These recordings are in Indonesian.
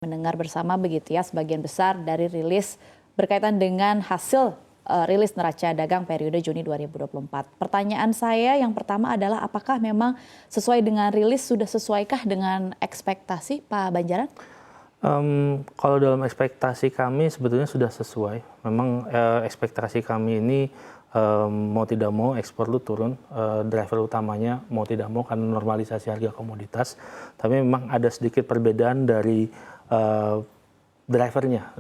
Mendengar bersama begitu ya sebagian besar dari rilis berkaitan dengan hasil rilis neraca dagang periode Juni 2024. Pertanyaan saya yang pertama adalah apakah memang sesuai dengan rilis, sudah sesuaikah dengan ekspektasi Pak Banjaran? Kalau dalam ekspektasi kami sebetulnya sudah sesuai. Memang ekspektasi kami ini mau tidak mau ekspor itu turun, driver utamanya mau tidak mau karena normalisasi harga komoditas. Tapi memang ada sedikit perbedaan dari drivernya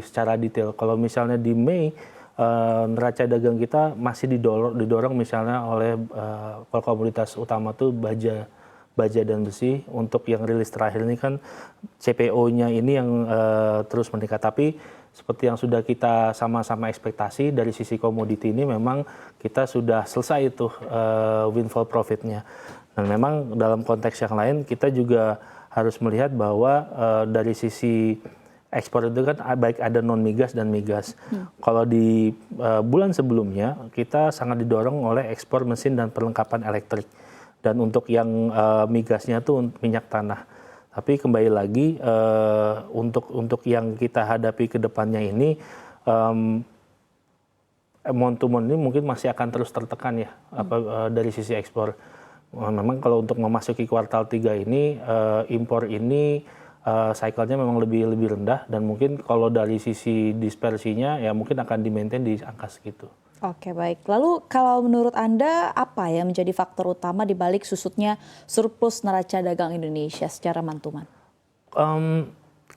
secara detail. Kalau misalnya di Mei neraca dagang kita masih didorong misalnya oleh komoditas utama tuh baja dan besi. Untuk yang rilis terakhir ini kan CPO-nya ini yang terus meningkat. Tapi seperti yang sudah kita sama-sama ekspektasi dari sisi komoditi ini memang kita sudah selesai itu windfall profit-nya. Dan memang dalam konteks yang lain kita juga harus melihat bahwa dari sisi ekspor itu kan baik ada non migas dan migas. Kalau di bulan sebelumnya kita sangat didorong oleh ekspor mesin dan perlengkapan elektrik. Dan untuk yang migasnya itu minyak tanah. Tapi kembali lagi untuk yang kita hadapi ke depannya ini month-to-month ini mungkin masih akan terus tertekan ya dari sisi ekspor. Memang kalau untuk memasuki kuartal 3 ini impor ini cycle-nya memang lebih rendah dan mungkin kalau dari sisi dispersinya ya mungkin akan di-maintain di angka segitu. Oke, baik. Lalu kalau menurut Anda apa yang menjadi faktor utama di balik susutnya surplus neraca dagang Indonesia secara mantuman?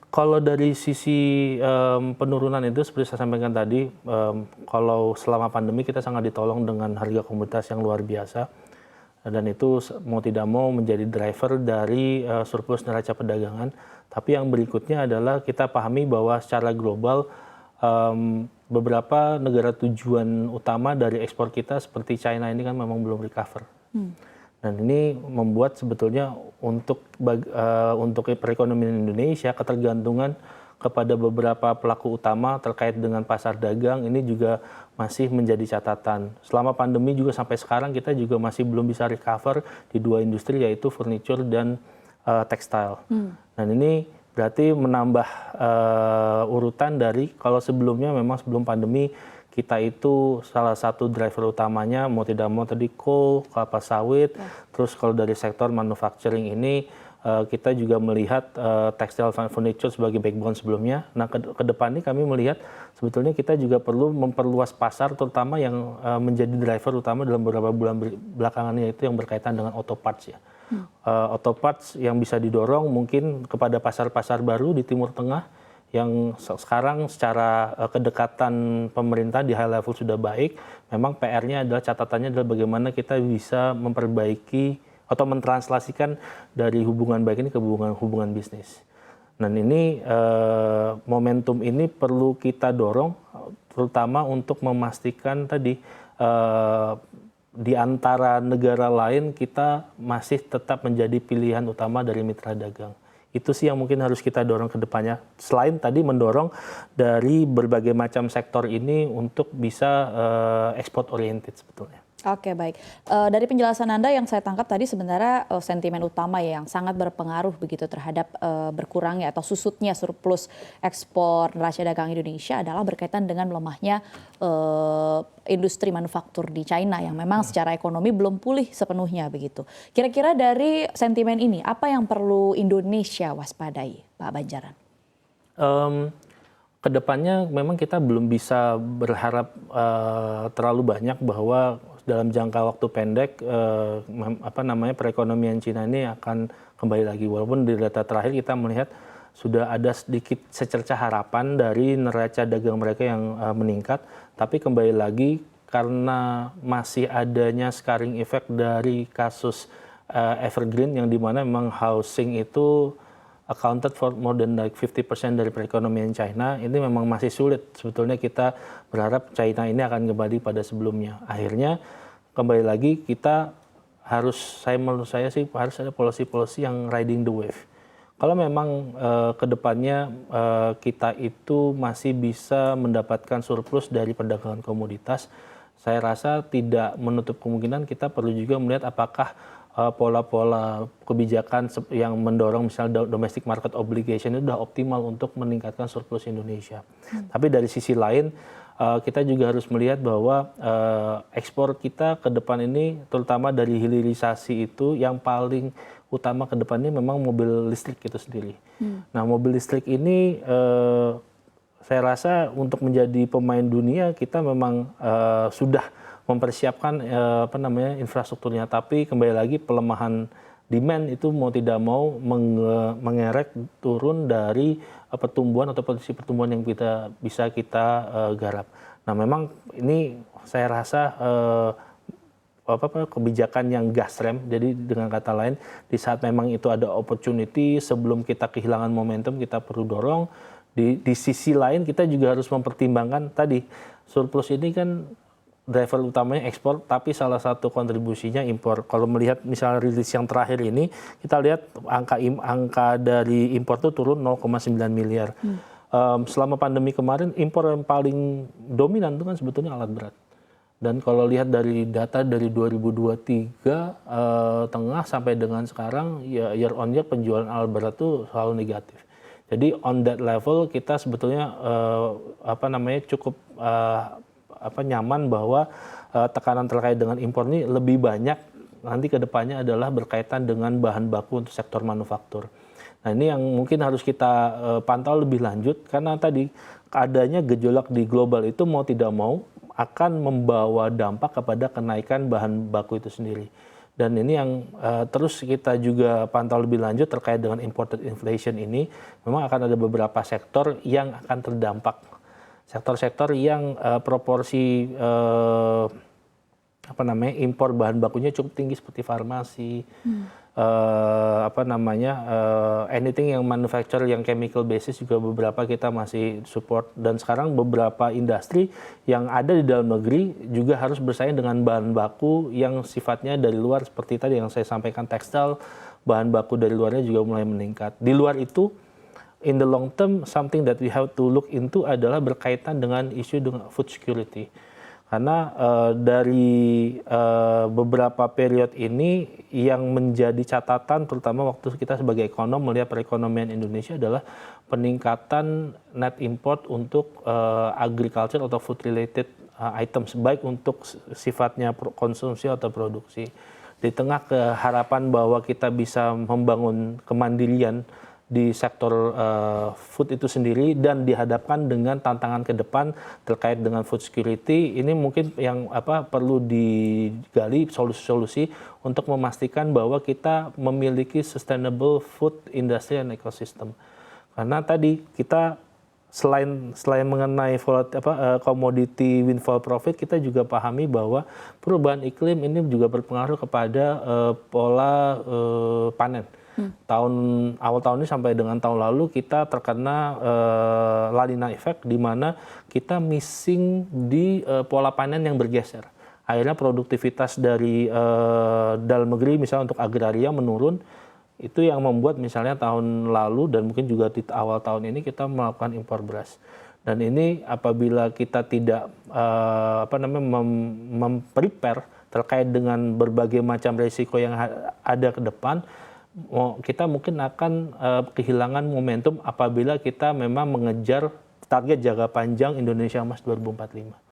Kalau dari sisi penurunan itu seperti saya sampaikan tadi, kalau selama pandemi kita sangat ditolong dengan harga komoditas yang luar biasa. Dan itu mau tidak mau menjadi driver dari surplus neraca perdagangan. Tapi yang berikutnya adalah kita pahami bahwa secara global beberapa negara tujuan utama dari ekspor kita seperti China ini kan memang belum recover. Dan ini membuat sebetulnya untuk perekonomian Indonesia ketergantungan kepada beberapa pelaku utama terkait dengan pasar dagang ini juga masih menjadi catatan. Selama pandemi juga sampai sekarang kita juga masih belum bisa recover di dua industri yaitu furniture dan tekstil. Dan ini berarti menambah urutan dari kalau sebelumnya memang sebelum pandemi kita itu salah satu driver utamanya mau tidak mau tadi coal, kelapa sawit, terus kalau dari sektor manufacturing ini kita juga melihat tekstil furniture sebagai backbone sebelumnya. Nah ke depan ini kami melihat sebetulnya kita juga perlu memperluas pasar terutama yang menjadi driver utama dalam beberapa bulan belakangan ini yaitu yang berkaitan dengan auto parts ya. Auto parts yang bisa didorong mungkin kepada pasar-pasar baru di Timur Tengah yang sekarang secara kedekatan pemerintah di high level sudah baik. Memang PR-nya adalah catatannya adalah bagaimana kita bisa memperbaiki atau mentranslasikan dari hubungan baik ini ke hubungan bisnis. Dan ini momentum ini perlu kita dorong terutama untuk memastikan tadi di antara negara lain kita masih tetap menjadi pilihan utama dari mitra dagang. Itu sih yang mungkin harus kita dorong ke depannya. Selain tadi mendorong dari berbagai macam sektor ini untuk bisa export oriented sebetulnya. Oke, baik. Dari penjelasan Anda yang saya tangkap tadi sebenarnya sentimen utama yang sangat berpengaruh begitu terhadap berkurangnya atau susutnya surplus ekspor neraca dagang Indonesia adalah berkaitan dengan melemahnya industri manufaktur di China yang memang secara ekonomi belum pulih sepenuhnya begitu. Kira-kira dari sentimen ini apa yang perlu Indonesia waspadai, Pak Banjaran? Kedepannya memang kita belum bisa berharap terlalu banyak bahwa dalam jangka waktu pendek perekonomian Cina ini akan kembali lagi. Walaupun di data terakhir kita melihat sudah ada sedikit secercah harapan dari neraca dagang mereka yang meningkat, tapi kembali lagi karena masih adanya scarring effect dari kasus Evergreen yang dimana memang housing itu accounted for more than like 50% dari perekonomian China, ini memang masih sulit. Sebetulnya kita berharap China ini akan kembali pada sebelumnya. Akhirnya kembali lagi kita menurut saya sih harus ada policy yang riding the wave. Kalau memang kedepannya kita itu masih bisa mendapatkan surplus dari perdagangan komoditas, saya rasa tidak menutup kemungkinan kita perlu juga melihat apakah pola-pola kebijakan yang mendorong misalnya domestic market obligation itu sudah optimal untuk meningkatkan surplus Indonesia. Tapi dari sisi lain kita juga harus melihat bahwa ekspor kita ke depan ini terutama dari hilirisasi itu yang paling utama ke depan ini memang mobil listrik itu sendiri. Nah, mobil listrik ini saya rasa untuk menjadi pemain dunia kita memang sudah mempersiapkan infrastrukturnya, tapi kembali lagi pelemahan demand itu mau tidak mau mengerek turun dari pertumbuhan atau potensi pertumbuhan yang bisa kita garap. Nah, memang ini saya rasa kebijakan yang gas rem, jadi dengan kata lain di saat memang itu ada opportunity sebelum kita kehilangan momentum kita perlu dorong. Di sisi lain kita juga harus mempertimbangkan tadi surplus ini kan driver utamanya ekspor, tapi salah satu kontribusinya impor. Kalau melihat misalnya rilis yang terakhir ini, kita lihat angka dari impor itu turun 0,9 miliar. Selama pandemi kemarin, impor yang paling dominan itu kan sebetulnya alat berat. Dan kalau lihat dari data dari 2023 tengah sampai dengan sekarang, ya year on year penjualan alat berat itu selalu negatif. Jadi on that level kita sebetulnya cukup nyaman bahwa tekanan terkait dengan impor ini lebih banyak nanti ke depannya adalah berkaitan dengan bahan baku untuk sektor manufaktur. Nah, ini yang mungkin harus kita pantau lebih lanjut karena tadi adanya gejolak di global itu mau tidak mau akan membawa dampak kepada kenaikan bahan baku itu sendiri. Dan ini yang terus kita juga pantau lebih lanjut terkait dengan imported inflation ini, memang akan ada beberapa sektor yang akan terdampak. Sektor-sektor yang proporsi impor bahan bakunya cukup tinggi seperti farmasi, anything yang manufacture yang chemical basis juga beberapa kita masih support, dan sekarang beberapa industri yang ada di dalam negeri juga harus bersaing dengan bahan baku yang sifatnya dari luar seperti tadi yang saya sampaikan tekstil, bahan baku dari luarnya juga mulai meningkat. Di luar itu in the long term, something that we have to look into adalah berkaitan dengan isu dengan food security. Karena dari beberapa periode ini yang menjadi catatan, terutama waktu kita sebagai ekonom melihat perekonomian Indonesia adalah peningkatan net import untuk agriculture atau food related items, baik untuk sifatnya konsumsi atau produksi. Di tengah keharapan bahwa kita bisa membangun kemandirian di sektor food itu sendiri dan dihadapkan dengan tantangan ke depan terkait dengan food security, ini mungkin yang perlu digali solusi-solusi untuk memastikan bahwa kita memiliki sustainable food industry and ecosystem. Karena tadi kita selain mengenai commodity windfall profit, kita juga pahami bahwa perubahan iklim ini juga berpengaruh kepada pola panen. Awal tahun ini sampai dengan tahun lalu kita terkena La Nina effect, di mana kita missing di pola panen yang bergeser. Akhirnya produktivitas dari dalam negeri misalnya untuk agraria menurun. Itu yang membuat misalnya tahun lalu dan mungkin juga di awal tahun ini kita melakukan impor beras. Dan ini apabila kita tidak memprepare terkait dengan berbagai macam risiko yang ada ke depan, kita mungkin akan kehilangan momentum apabila kita memang mengejar target jangka panjang Indonesia Emas 2045.